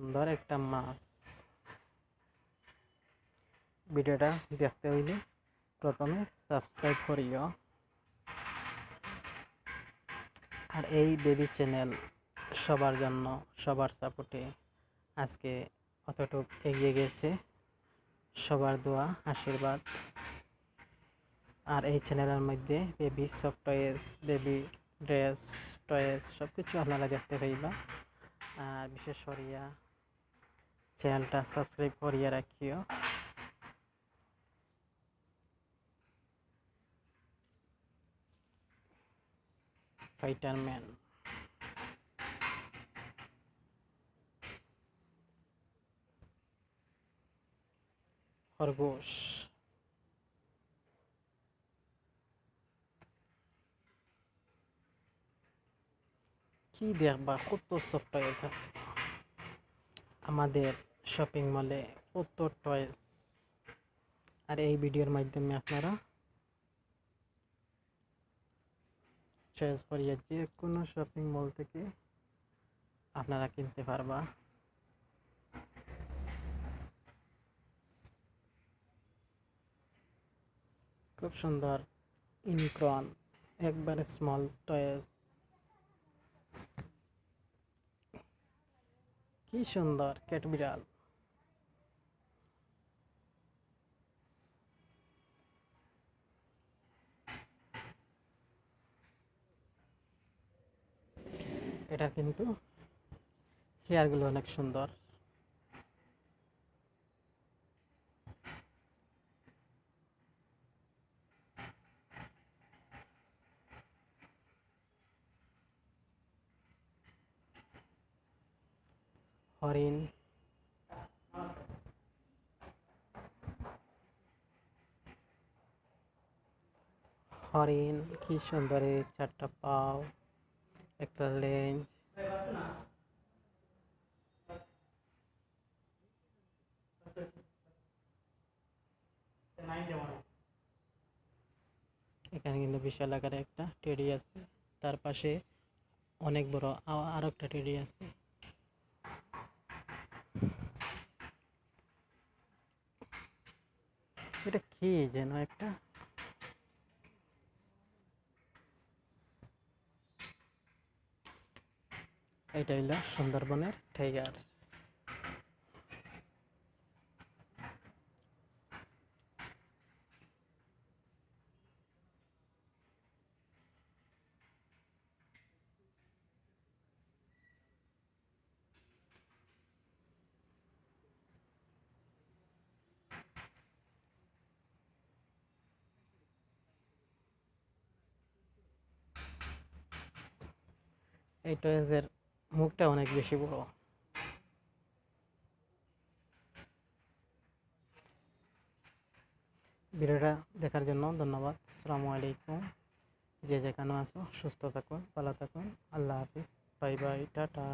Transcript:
সুন্দর একটা মাছ। ভিডিওটা দেখতে হইলে প্রথমে সাবস্ক্রাইব করিও। আর এই বেবি চ্যানেল সবার জন্য, সবার সাপোর্টে আজকে অতটুক এগিয়ে গেছে। সবার দোয়া, আশীর্বাদ। আর এই চ্যানেলের মধ্যে baby soft toys, baby dress, toys সব কিছু আপনারা দেখতে পাইবা। আর বিশেষ করিয়া চ্যানেলটা সাবস্ক্রাইব করিয়া রাখিও। ফাইটারম্যান, খরগোশ, কি দেখবা, কত সফট টয়েস আছে আমাদের শপিং মলে, কত টয়েস। আর এই ভিডিওর মাধ্যমে আপনারা চয়েস করিয়া যে কোনো শপিং মল থেকে আপনারা কিনতে পারবা। খুব সুন্দর ইউনিকর্ন, একবারে স্মল টয়েস, কি সুন্দর ক্যাট বিড়াল। এটা কিন্তু হেয়ারগুলো অনেক সুন্দর। হরিণ, হরিণ কি সুন্দর, চারটা পাও, একটা লেজ। এখানে কিন্তু বিশাল আকারে একটা টেডি আছে, তার পাশে অনেক বড় আর একটা টেডি আছে। এটা কি যেন একটা, এটা হইল সুন্দরবনের টাইগার। এই টয়েজের মুখটা অনেক বেশি বড়। ভিডিওটা দেখার জন্য ধন্যবাদ। আসসালামু আলাইকুম। যে যেখানে আছো সুস্থ থাকুন, ভালো থাকুন। আল্লাহ হাফিজ, বাই বাই, টাটা।